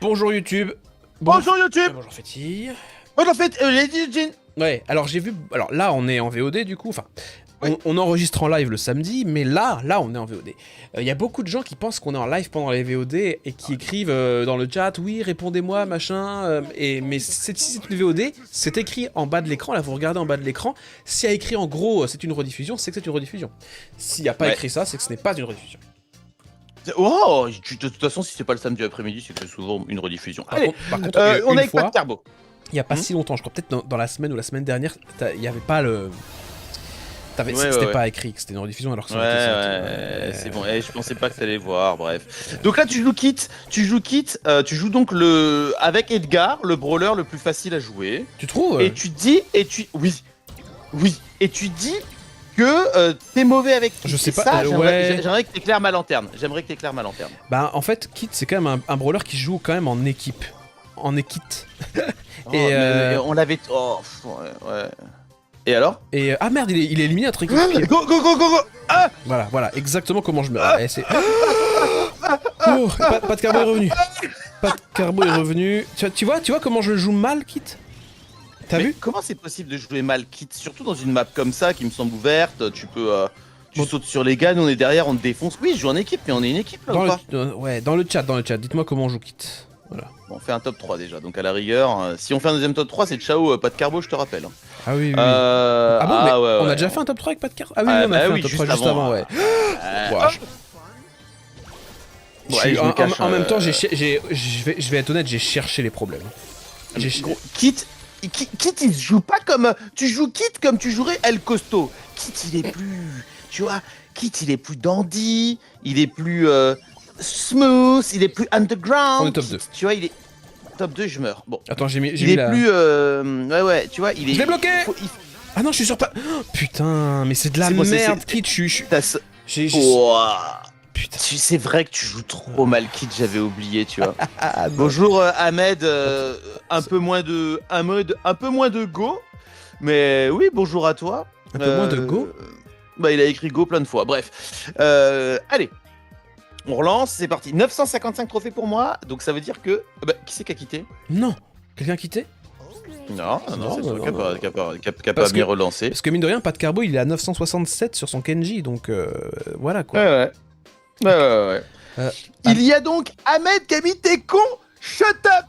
Bonjour YouTube. Bonjour YouTube. Bonjour Fétille. Bonjour Fête, Lady Jean. Ouais, alors j'ai vu... Alors là, on est en VOD du coup, enfin... Oui. On enregistre en live le samedi, mais là, on est en VOD. Il y a beaucoup de gens qui pensent qu'on est en live pendant les VOD et qui écrivent dans le chat, oui, répondez-moi, machin. Mais si c'est une VOD, c'est écrit en bas de l'écran, là vous regardez en bas de l'écran. S'il y a écrit en gros, c'est une rediffusion, c'est que c'est une rediffusion. S'il n'y a pas écrit ça, c'est que ce n'est pas une rediffusion. Oh, de toute façon, si c'est pas le samedi après-midi, c'est que c'est souvent une rediffusion. Allez, Par contre, on une est avec fois, Pat Carbo. il n'y a pas si longtemps, je crois, peut-être dans la semaine ou la semaine dernière, il n'y avait pas le... C'était pas écrit que c'était une rediffusion alors que ça Ouais, c'est bon. Je pensais pas que t'allais voir, bref. Donc là, tu joues donc avec Edgar, le brawler le plus facile à jouer. Tu trouves? Et tu dis, oui, et tu dis que t'es mauvais avec Kit. Je sais pas, ça, ouais. j'aimerais que t'éclaires ma lanterne. Bah en fait, Kit c'est quand même un brawler qui joue quand même en équipe. En équipe. Oh, Et mais on l'avait... Oh, ouais. Et alors? Et ah merde, il est éliminé notre équipe. Go ah. Voilà, exactement comment je me... Oh, pas de carbo est revenu. Pas de carbo est revenu. Tu vois comment je joue mal, Kit? T'as vu? Comment c'est possible de jouer mal Kit? Surtout dans une map comme ça qui me semble ouverte, tu peux... Tu sautes sur les gars, nous on est derrière, on te défonce. Oui, je joue en équipe, mais on est une équipe là ou pas? Dans le chat, dites-moi comment on joue Kit. Voilà. Bon, on fait un top 3 déjà, donc à la rigueur, si on fait un deuxième top 3, c'est ciao, pas de carbo, je te rappelle. Ah oui. Ouais, on a déjà fait un top 3 avec pas de carbo? Ah oui, on a fait un top 3 juste avant, ouais. Bon, allez, en même temps, je vais être honnête, j'ai cherché les problèmes. Kit, il se joue pas comme... Tu joues Kit comme tu jouerais El Costo. Kit, il est plus... Tu vois, Kit, il est plus dandy, il est plus smooth, il est plus underground. On est top 2. Tu vois, il est... Top 2, je meurs. Bon. Attends, j'ai mis la... plus... Ouais, tu vois, il est... Je l'ai bloqué. Ah non, je suis sur pas... Oh, putain, mais c'est de la merde, Kit, Putain. C'est vrai que tu joues trop mal Kit, j'avais oublié, tu vois. Bonjour Ahmed, un peu moins de go, mais oui, bonjour à toi. Un peu moins de go? Bah il a écrit go plein de fois, bref. Allez, on relance, c'est parti. 955 trophées pour moi, donc ça veut dire que... Bah, qui c'est qui a quitté? Non, quelqu'un a quitté? Non, c'est toi qui a pas bien relancé. Parce que mine de rien, pas de carbo, il est à 967 sur son Kenji, donc voilà quoi. Ouais. Il y a donc Ahmed qui a mis tes cons. Shut up.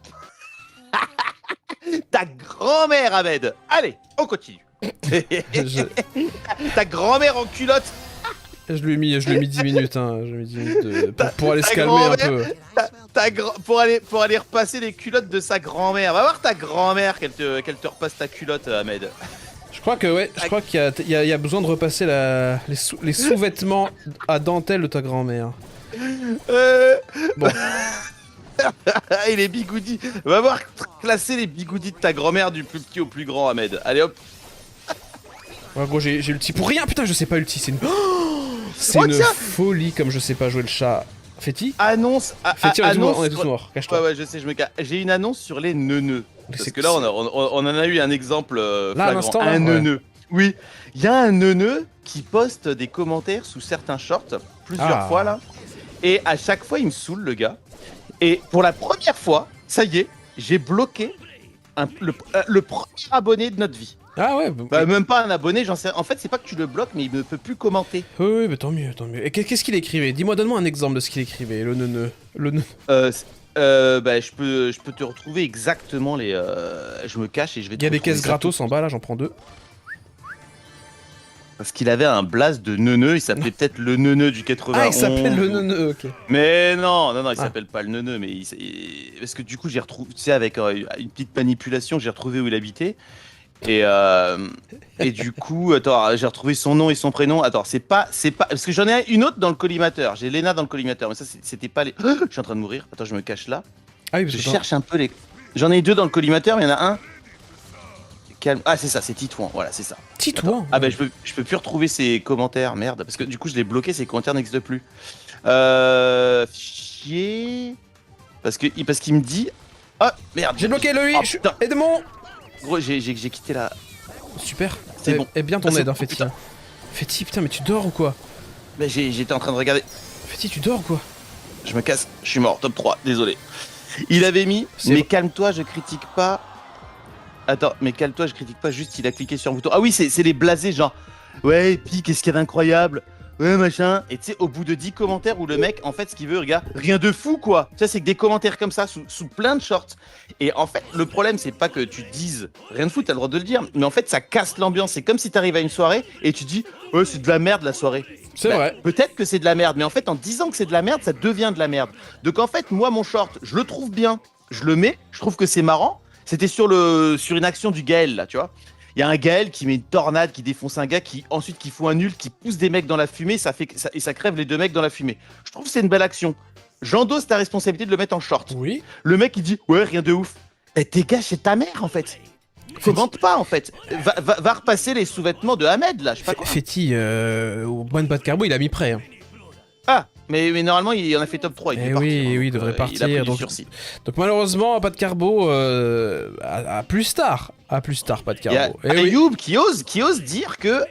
Ta grand-mère, Ahmed. Allez, on continue. Ta grand-mère en culotte. Je lui ai mis 10 minutes, hein. Je lui ai mis 10 minutes pour aller se calmer un peu. Pour aller repasser les culottes de sa grand-mère. Va voir ta grand-mère qu'elle te repasse ta culotte, Ahmed. Je crois qu'il y a besoin de repasser les sous-vêtements à dentelle de ta grand-mère. Bon. Et les bigoudis. Va voir classer les bigoudis de ta grand-mère du plus petit au plus grand, Ahmed. Allez hop. Ouais, gros, j'ai ulti pour rien, putain, je sais pas ulti, c'est une... c'est une folie comme je sais pas jouer le chat. Féti? Annonce. Féti, on est tous morts, cache-toi. Ouais, je sais, je me cache. J'ai une annonce sur les neuneux. Parce que là, on en a eu un exemple flagrant. Un neuneux. Oui, il y a un neuneux qui poste des commentaires sous certains shorts, plusieurs fois là. Et à chaque fois, il me saoule, le gars. Et pour la première fois, ça y est, j'ai bloqué le premier abonné de notre vie. Ah ouais, bah, même pas un abonné, j'en sais. En fait, c'est pas que tu le bloques, mais il ne peut plus commenter. Oui, mais tant mieux. Et qu'est-ce qu'il écrivait? Dis-moi, donne-moi un exemple de ce qu'il écrivait, le neuneux. Bah, je peux te retrouver exactement les. Je me cache et je vais te. Il y a des caisses gratos en bas là, j'en prends 2. Parce qu'il avait un blaze de neuneux, il s'appelait peut-être le neuneux du 91. Ah, il s'appelait le neuneux, ok. Mais non, il s'appelle pas le neuneux, mais parce que du coup, j'ai retrouvé, tu sais, avec une petite manipulation, j'ai retrouvé où il habitait. Et du coup, attends, j'ai retrouvé son nom et son prénom. Attends, c'est pas, parce que j'en ai une autre dans le collimateur. J'ai Lena dans le collimateur, mais ça, c'était pas les. Je suis en train de mourir. Attends, je me cache là. Ah oui, je cherche un peu les. J'en ai 2 dans le collimateur, mais il y en a un. Calme. Ah, c'est ça, c'est Titouan. Voilà, c'est ça. Titouan. Ah bah je peux plus retrouver ses commentaires, merde, parce que du coup je l'ai bloqué, ses commentaires n'existent plus. Fichier. Parce qu'il me dit. Ah merde. J'ai bloqué le 8. Aide-moi. Gros, j'ai quitté la... Super. C'est bon. Et bien ton aide, hein, Féti. Féti, putain, mais tu dors ou quoi? Mais j'étais en train de regarder. Féti, tu dors ou quoi? Je me casse, je suis mort, top 3, désolé. Il avait mis, mais calme-toi, je critique pas. Attends, mais calme-toi, je critique pas, juste il a cliqué sur un bouton. Ah oui, c'est les blasés, genre, ouais, et puis qu'est-ce qu'il y a d'incroyable? Ouais, machin. Et tu sais, au bout de 10 commentaires où le mec, en fait, ce qu'il veut, regarde, rien de fou, quoi. Tu sais, c'est que des commentaires comme ça, sous plein de shorts. Et en fait, le problème, c'est pas que tu dises rien de fou, t'as le droit de le dire, mais en fait, ça casse l'ambiance. C'est comme si t'arrives à une soirée et tu dis, ouais, c'est de la merde la soirée. C'est vrai. Peut-être que c'est de la merde, mais en fait, en disant que c'est de la merde, ça devient de la merde. Donc en fait, moi, mon short, je le trouve bien, je le mets, je trouve que c'est marrant. C'était sur une action du Gaël, là, tu vois. Il y a un Gaël qui met une tornade, qui défonce un gars, qui fout un nul, qui pousse des mecs dans la fumée, et ça crève les 2 mecs dans la fumée. Je trouve que c'est une belle action. J'endosse ta responsabilité de le mettre en short. Oui. Le mec, il dit, ouais, rien de ouf. Dégage, c'est ta mère, en fait. Commente pas, en fait. Va repasser les sous-vêtements de Ahmed, là, je sais pas quoi. Féti, au One Bad Carbo, il a mis prêt. Hein. Ah, mais normalement, il en a fait top 3. Il il devrait partir. Il a donc malheureusement, pas de Carbo à plus tard. À plus tard, pas de Carbo. Il y a Ayoub qui ose dire que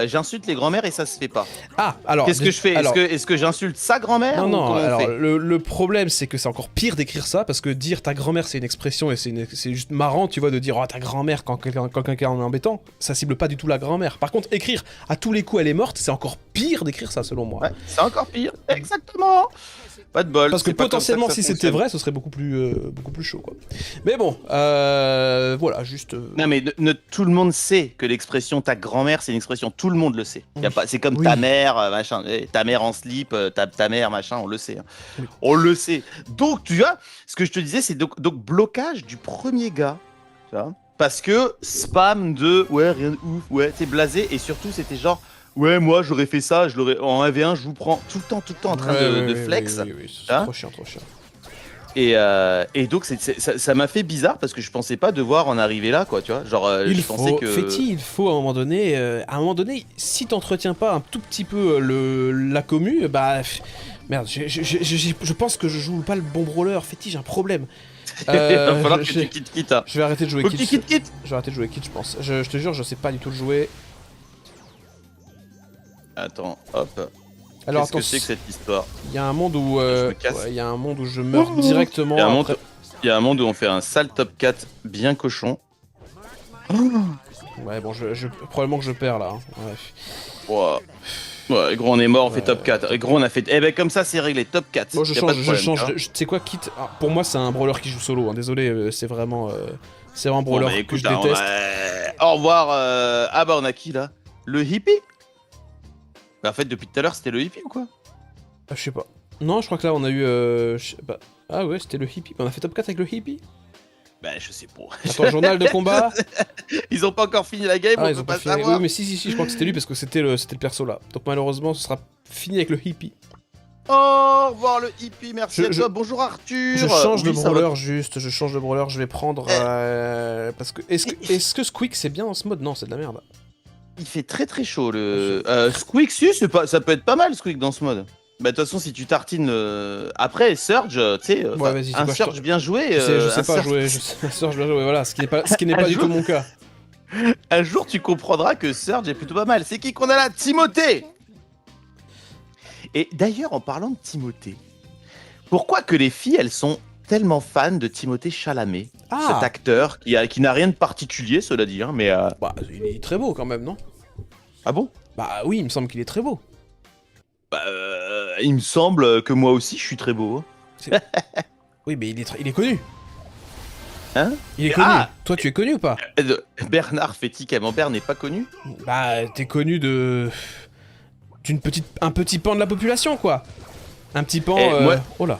j'insulte les grands-mères et ça se fait pas. Ah, alors. Qu'est-ce que je fais? Est-ce que j'insulte sa grand-mère? Non, alors le problème, c'est que c'est encore pire d'écrire ça, parce que dire ta grand-mère, c'est une expression et c'est juste marrant, tu vois, de dire oh, ta grand-mère quand quelqu'un est embêtant, ça cible pas du tout la grand-mère. Par contre, écrire à tous les coups elle est morte, c'est encore pire d'écrire ça, selon moi. Ouais, c'est encore pire. Exactement. Pas de bol. Parce que potentiellement, si c'était vrai, ce serait beaucoup plus chaud, quoi. Mais bon, voilà, juste. Non, mais tout le monde sait que l'expression ta grand-mère, c'est une expression, tout le monde le sait. C'est comme ta mère, machin, ta mère en slip, ta mère, machin, on le sait. Hein. Oui. On le sait. Donc, tu vois, ce que je te disais, c'est donc blocage du premier gars, tu vois, parce que spam de ouais, rien de ouf, ouais, t'es blasé, et surtout, c'était genre. Ouais, moi j'aurais fait ça, je l'aurais en 1v1, je vous prends tout le temps en train de flex. Oui, c'est trop chiant. Et donc ça m'a fait bizarre parce que je pensais pas devoir en arriver là, quoi, tu vois. Genre, je pensais que. Féti, il faut à un moment donné, si t'entretiens pas un tout petit peu la commu, bah merde, je pense que je joue pas le bon brawler. Féti, j'ai un problème. Il va falloir que tu quittes. Hein. Je vais arrêter de jouer Kit. Je vais arrêter de jouer Kit, je pense. Je te jure, je sais pas du tout le jouer. Attends, hop. Alors, qu'est-ce que c'est que cette histoire? Il y a un monde où je meurs directement. Il y a un monde où on fait un sale top 4 bien cochon. Ouais, bon, probablement que je perds là. Hein. Ouais. Ouais, gros, on est mort, on fait top 4. Et gros, on a fait. Eh ben, comme ça, c'est réglé, top 4. Bon, je change. Tu sais quoi, Kit? Pour moi, c'est un brawler qui joue solo. Hein. Désolé, c'est vraiment un brawler que je déteste. Au revoir. Ah bah, on a qui là? Le hippie? Bah, en fait, depuis tout à l'heure, c'était le hippie ou quoi? Je sais pas. Non, je crois que là, on a eu. Ah ouais, c'était le hippie. On a fait top 4 avec le hippie? Bah, je sais pas. Attends, journal de combat. Ils ont pas encore fini la game, on peut pas savoir. Oui, mais si, je crois que c'était lui parce que c'était le perso là. Donc malheureusement, ce sera fini avec le hippie. Au revoir le hippie, merci à toi. Bonjour Arthur. Je change de brawler juste, je vais prendre. Parce que. Est-ce que Squeak c'est bien dans ce mode? Non, c'est de la merde. Il fait très très chaud le. Squeak, si, ça peut être pas mal Squeak dans ce mode. Bah de toute façon si tu tartines après Surge, tu sais, un Surge bien joué. Je sais pas jouer, un Surge bien joué, voilà, ce qui n'est pas du tout mon cas. Un jour tu comprendras que Surge est plutôt pas mal. C'est qui qu'on a là? Timothée. Et d'ailleurs en parlant de Timothée, pourquoi que les filles elles sont tellement fans de Timothée Chalamet, cet acteur qui n'a rien de particulier cela dit, hein, mais bah il est très beau quand même, non? Ah bon? Bah oui, il me semble qu'il est très beau. Bah, il me semble que moi aussi je suis très beau. Hein. Oui, mais il est connu. Hein? Il est connu. Toi, tu es connu ou pas? Bernard Féti Camembert n'est pas connu? Bah, t'es connu un petit pan de la population, quoi. Un petit pan. Moi, oh là.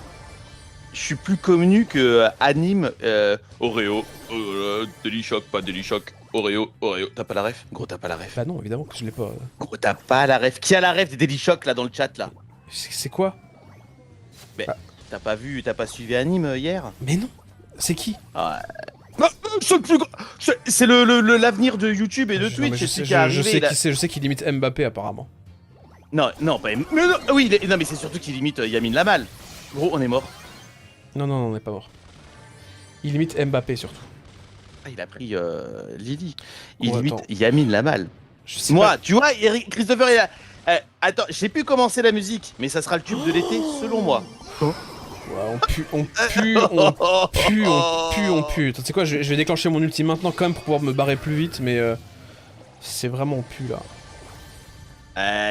Je suis plus connu que Anime Oreo. Delichoc, pas Delichoc. Oreo. T'as pas la ref? Gros, t'as pas la ref. Bah non, évidemment que je l'ai pas. Gros, t'as pas la ref. Qui a la ref des Delichoc là dans le chat là? C'est quoi? Mais t'as pas suivi Anime hier? Mais non. C'est qui? C'est l'avenir de YouTube et de Twitch. Je sais qu'il limite Mbappé apparemment. Non, pas oui, non mais c'est surtout qu'il limite Yamin Lamal. Gros, on est mort. Non, on n'est pas mort. Il limite Mbappé surtout. Ah, il a pris Lily. Il limite Yamin Lamal. Tu vois, Christopher, il a... attends, j'ai pu commencer la musique, mais ça sera le tube de l'été, selon moi. On pue, on pue, on pue, on pue, on pue. Tu sais quoi, je vais déclencher mon ulti maintenant quand même pour pouvoir me barrer plus vite, mais c'est vraiment on pue là.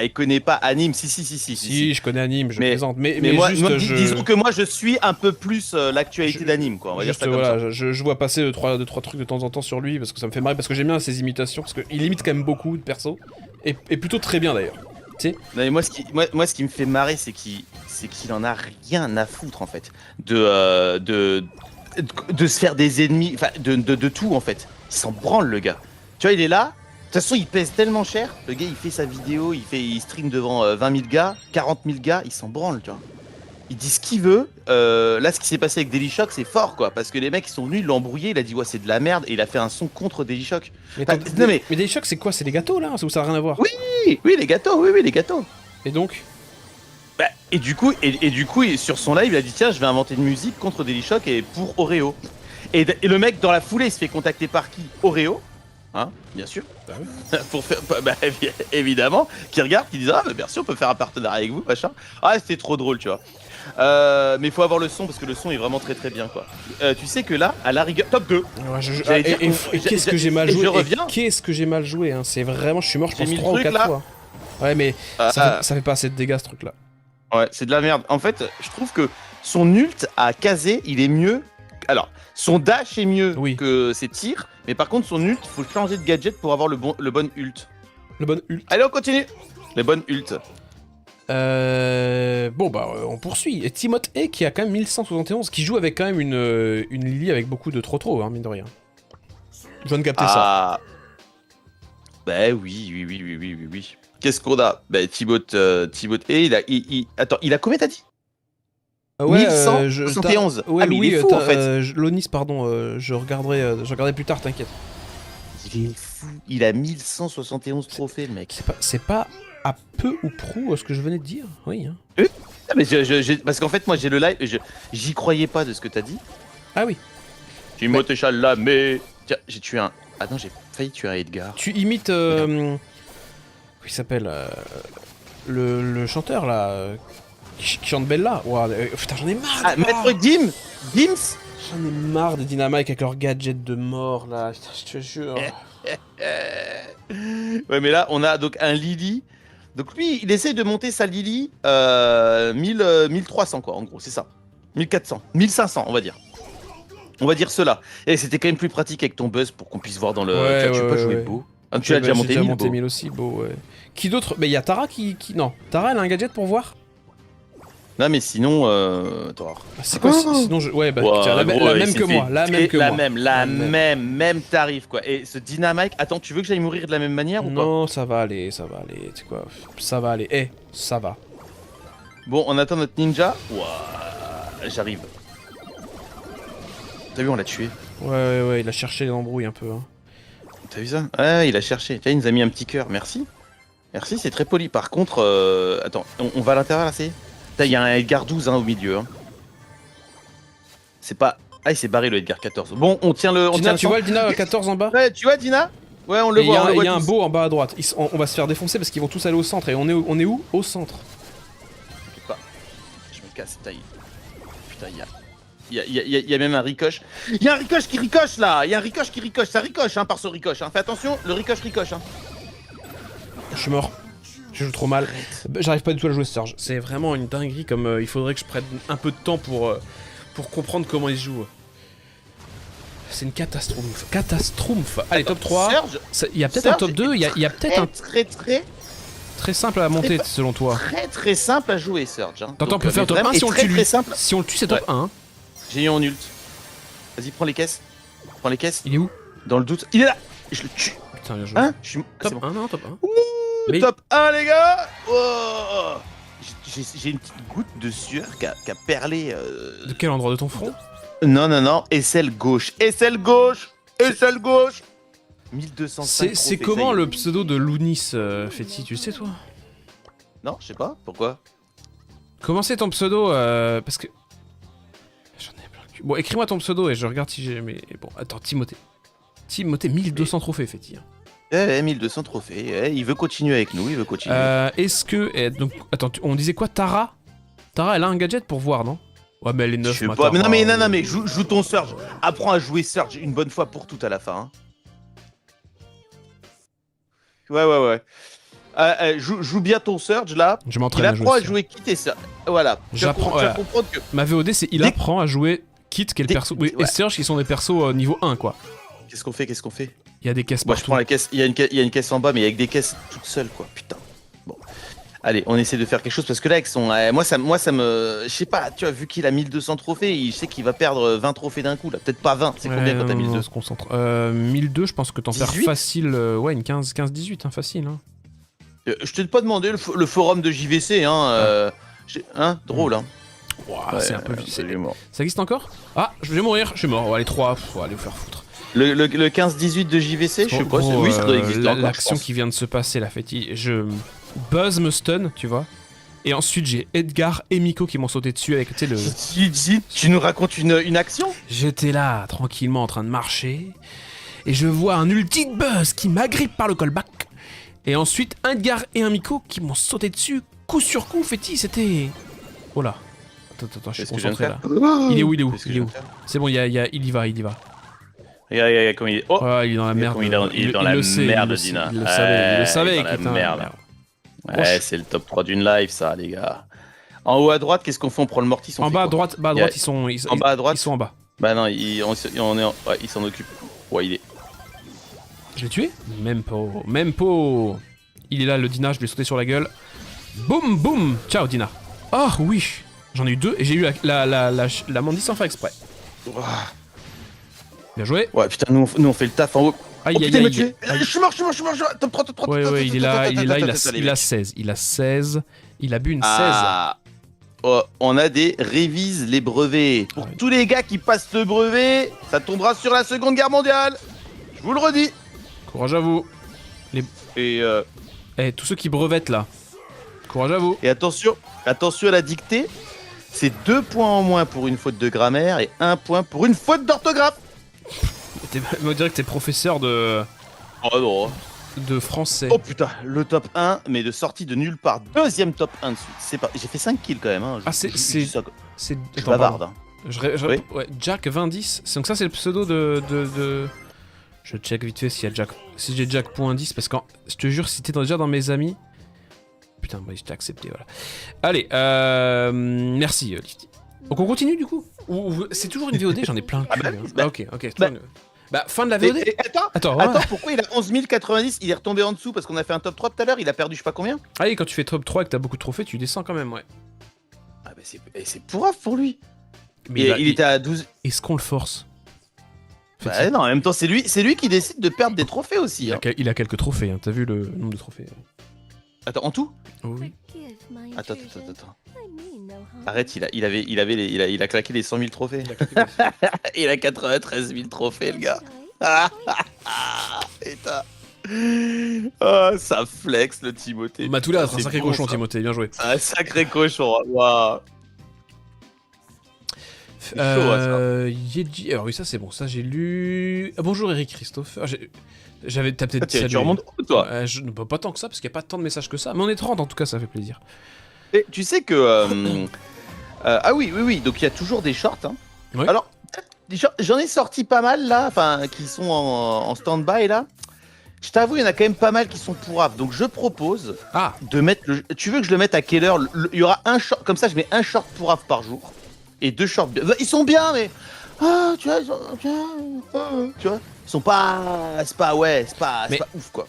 Il connaît pas Anime, si. Si, je connais Anime, je plaisante. Mais moi, juste, disons que moi je suis un peu plus l'actualité d'Anime, quoi. On va dire ça comme ça. Je vois passer 2-3 trucs de temps en temps sur lui parce que ça me fait marrer, parce que j'aime bien ses imitations, parce qu'il imite quand même beaucoup de persos, et plutôt très bien d'ailleurs. Tu sais. Non, mais moi, ce qui me fait marrer, c'est qu'il en a rien à foutre en fait de se faire des ennemis, enfin de tout en fait. Il s'en branle le gars. Tu vois, il est là. De toute façon, il pèse tellement cher. Le gars, il fait sa vidéo, il stream devant 20 000 gars, 40 000 gars, il s'en branle, tu vois. Il dit ce qu'il veut. Là, ce qui s'est passé avec Daily Shock, c'est fort, quoi. Parce que les mecs, ils sont venus, ils l'ont embrouillé, il a dit, ouais, c'est de la merde, et il a fait un son contre Daily Shock. Mais Daily Shock, c'est quoi? C'est les gâteaux, là? Ou ça n'a rien à voir? Oui, les gâteaux, les gâteaux. Et donc? Et du coup, sur son live, il a dit, tiens, je vais inventer une musique contre Daily Shock et pour Oreo. Et le mec, dans la foulée, il se fait contacter par qui? Oreo. Hein, bien sûr. Bah oui. Pour faire, évidemment, qui regarde, qui dit ah mais merci, on peut faire un partenariat avec vous, machin. Ah c'était trop drôle, tu vois. Mais il faut avoir le son parce que le son est vraiment très bien quoi. Tu sais que là, à la rigueur, top 2. Ouais, et qu'est-ce que j'ai mal joué. Qu'est-ce que j'ai mal joué, hein. C'est vraiment, je suis mort, je pense 3 ou 4 fois. Ouais mais ça fait pas assez de dégâts ce truc là. Ouais, c'est de la merde. En fait, je trouve que son ult à caser, il est mieux. Alors, son dash est mieux que ses tirs, mais par contre son ult, il faut changer de gadget pour avoir le bon ult. Le bon ult. Allez, on continue. Le bon ult. Bon bah on poursuit. Et Timothée qui a quand même 1171, qui joue avec quand même une Lily avec beaucoup de trop, hein, mine de rien. Je viens de capter ça. Bah oui. Qu'est-ce qu'on a? Bah Timothée, attends, il a combien t'as dit? Ouais, 1171. Ouais, mais il est fou en fait. Lonis, pardon, je regarderai plus tard, t'inquiète. Il est fou, il a 1171 trophées le mec. C'est pas à peu ou prou ce que je venais de dire, oui. Hein. Mais parce qu'en fait moi j'ai le live, j'y croyais pas de ce que t'as dit. Ah oui. Timothée Chalamet. Tiens, j'ai tué un... Ah non, j'ai failli tuer un Edgar. Tu imites... Comment il s'appelle le chanteur là qui chante Bella. Wow, putain, j'en ai marre. Ah, Maître Gims. J'en ai marre des Dynamite avec leurs gadgets de mort là. Putain, je te jure. Ouais, mais là, on a donc un Lily. Donc lui, il essaie de monter sa Lily 1300 quoi, en gros, c'est ça. 1400, 1500, on va dire. On va dire cela. Et c'était quand même plus pratique avec ton buzz pour qu'on puisse voir dans le... tu peux pas jouer beau. Ah, tu l'as déjà monté 1000 aussi, beau, ouais. Qui d'autre? Mais il y a Tara qui... Non, Tara, elle a un gadget pour voir? Non, mais sinon... C'est quoi sinon ouais, bah, la même que moi. La même tarif, quoi. Et ce Dynamite... Attends, tu veux que j'aille mourir de la même manière ou pas? Non, ça va aller. Tu sais quoi? Ça va aller. Ça va. Bon, on attend notre ninja. Ouah, j'arrive. T'as vu, on l'a tué. Ouais, il a cherché l'embrouille un peu. Hein. T'as vu ça? Ouais, il a cherché. Tiens, il nous a mis un petit cœur. Merci. Merci, c'est très poli. Par contre, attends, on va à l'intérieur là, c'est... Il y a un Edgar 12 hein, au milieu. Hein. C'est pas... Ah, il s'est barré le Edgar 14. Bon, on tient le... Dina, tu vois le Dina 14 en bas? Ouais, tu vois Dina? Ouais, on le voit. Il y a un beau en bas à droite. On va se faire défoncer parce qu'ils vont tous aller au centre. Et on est où? Au centre. Je me casse, taille. Putain, il y a même un ricoche. Il y a un ricoche qui ricoche là. Il y a un ricoche qui ricoche. Ça ricoche hein, par ce ricoche. Hein. Fais attention, le ricoche ricoche. Hein. Je suis mort. Je joue trop mal. J'arrive pas du tout à jouer Surge. C'est vraiment une dinguerie comme il faudrait que je prenne un peu de temps pour comprendre comment il se joue. C'est une catastrophe. Allez, top 3. Il y a peut-être un top 2. Il y a peut-être un... Très simple à monter selon toi. Très simple à jouer Surge. Hein. T'entends, on peut faire top 1 si on le tue. Si on le tue, c'est top 1. J'ai eu en ult. Vas-y, prends les caisses. Il est où? Dans le doute. Il est là. Je le tue. Putain, bien joué. Hein? Top 1, non, top 1. Mais... Top 1, les gars. Oh, j'ai une petite goutte de sueur qui a perlé. De quel endroit de ton front? Non. Aisselle gauche. 1205. C'est comment le pseudo de Lounis, Fetty, tu le sais toi? Non, je sais pas. Pourquoi? Comment c'est ton pseudo parce que... J'en ai plein le cul. Bon, écris-moi ton pseudo et je regarde si j'ai... Mais bon, attends, Timothée. 1200 trophées, Fetty. 1200 trophées. Il veut continuer avec nous, Est-ce que... donc, attends, on disait quoi? Tara, elle a un gadget pour voir, non? Ouais, mais elle est 9 Je sais pas, mais non, mais joue ton Surge. Apprends à jouer Surge une bonne fois pour toutes à la fin. Hein. Ouais. Joue bien ton Surge là. Je m'entraîne à jouer. Il apprend à jouer Kit et Surge. Voilà. J'apprends. Tu vas comprendre que. Ma VOD, c'est il apprend à jouer Kit, qui est le perso. Oui, et Surge, qui sont des persos niveau 1, quoi. Qu'est-ce qu'on fait Il y a des caisses Moi, partout. je prends la caisse. Il y a une caisse en bas, mais avec des caisses toutes seules, quoi. Putain. Bon. Allez, on essaie de faire quelque chose parce que là, avec son. Moi, ça me. Je sais pas, tu as vu qu'il a 1200 trophées, je sais qu'il va perdre 20 trophées d'un coup, là. Peut-être pas 20. C'est combien quand t'as 1200? On se concentre. 1002, je pense que t'en perds facile. Ouais, une 15-18, hein, facile. Hein. Je t'ai pas demandé le forum de JVC, hein. Drôle, hein. Wow, c'est un peu vite. Ça existe encore? Ah, je vais mourir, je suis mort. Oh, allez, 3, faut aller vous faire foutre. Le 15-18 de JVC, je sais pas, oui, ça doit exister. L'action qui vient de se passer, là, fait, Buzz me stun, tu vois. Et ensuite, j'ai Edgar et Miko qui m'ont sauté dessus avec, tu sais, Tu nous racontes une action? J'étais là, tranquillement, en train de marcher. Et je vois un ulti de Buzz qui m'agrippe par le callback. Et ensuite, un Edgar et un Miko qui m'ont sauté dessus, coup sur coup, Féti, c'était... Oh là. Attends, je suis concentré là. Il est où? C'est bon, il y va. Regarde comment il est. Oh, il est dans la merde. Il est dans la merde, Dina. Il le savait. Il est dans la merde. Ouais, c'est le top 3 d'une live, ça, les gars. En haut à droite, qu'est-ce qu'on fait? On prend le mortis. En bas à droite, ils sont en bas. Bah non, il s'en occupe. Ouais, il est. Je l'ai tué? Même pas. Il est là, le Dina, je lui ai sauté sur la gueule. Boum, boum. Ciao, Dina. Oh oui. J'en ai eu 2 et j'ai eu la Mandy sans faire exprès. Bien joué. Ouais, putain, nous on fait le taf en haut. Aïe, je suis mort. Top 3. Ouais, il est là, il a 16. Il a bu une 16. Oh, on a des révises les brevets. Pour tous les gars qui passent le brevet, ça tombera sur la Seconde Guerre mondiale. Je vous le redis. Courage à vous. Tous ceux qui brevettent là. Courage à vous. Et attention à la dictée. C'est 2 points en moins pour une faute de grammaire et 1 point pour une faute d'orthographe. On dirait que t'es professeur de... Oh non. De français. Oh putain, le top 1, mais de sortie de nulle part. Deuxième top 1 de suite. C'est pas... J'ai fait 5 kills quand même. Hein. C'est bavarde. Hein. Ouais, Jack 2010. Donc ça c'est le pseudo de... Je check vite fait si j'ai Jack.10 parce que je te jure si t'es déjà dans mes amis... Putain, bah, je t'ai accepté, voilà. Allez, merci, Lifty. Donc on continue du coup? C'est toujours une VOD, j'en ai plein le cul. Ok. Fin de la VOD. Attends, pourquoi il a 11 090? Il est retombé en dessous parce qu'on a fait un top 3 tout à l'heure, il a perdu je sais pas combien. Ah oui, quand tu fais top 3 et que t'as beaucoup de trophées, tu descends quand même, ouais. Ah bah c'est pourrave pour lui. Mais il était à 12... Est-ce qu'on le force? Bah non, en même temps c'est lui qui décide de perdre des trophées aussi. Il a quelques trophées, hein. T'as vu le nombre de trophées? Attends, en tout? Oui. Attends. Arrête, il a claqué les 100 000 trophées. Il a 93 000 trophées, le gars. Putain. Oh, ça flex, le Timothée. Matoula, c'est un sacré cochon, Timothée, bien joué. Un sacré cochon, waouh. Yeji... Alors oui, ça c'est bon, ça j'ai lu... bonjour Eric Christophe. T'as peut-être dit ça. Tu remontes où, toi? Pas tant que ça, parce qu'il n'y a pas tant de messages que ça. Mais on est 30 en tout cas, ça fait plaisir. Et tu sais que... ah oui, donc il y a toujours des shorts. Hein. Oui. Alors, j'en ai sorti pas mal là, enfin, qui sont en stand-by là. Je t'avoue, il y en a quand même pas mal qui sont pourraves. Donc je propose de mettre le... Tu veux que je le mette à quelle heure? Il y aura un short, comme ça je mets un short pourrave par jour. Et 2 shorts... Ils sont bien, mais... tu vois, ils sont pas... C'est pas ouf, quoi.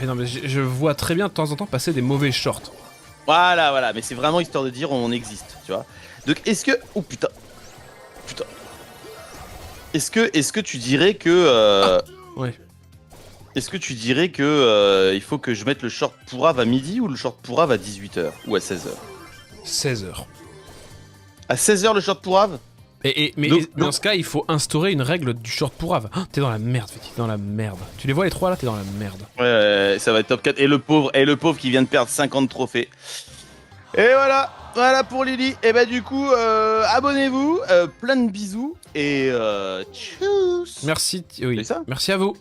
Non, mais je vois très bien de temps en temps passer des mauvais shorts. Voilà, mais c'est vraiment histoire de dire on existe, tu vois. Donc est-ce que... Oh putain. Est-ce que tu dirais que... Ouais. Est-ce que tu dirais que il faut que je mette le short pourrave à midi ou le short pourrave à 18h ou à 16h? 16h. À 16h le short pourrave? Mais dans ce cas, il faut instaurer une règle du short pourrave. T'es dans la merde, Féti, t'es dans la merde. Tu les vois les 3 là, t'es dans la merde. Ouais, ça va être top 4. Et le pauvre qui vient de perdre 50 trophées. Et voilà pour Lily. Et bah du coup, abonnez-vous, plein de bisous et tchuss. Merci, oui. Merci à vous.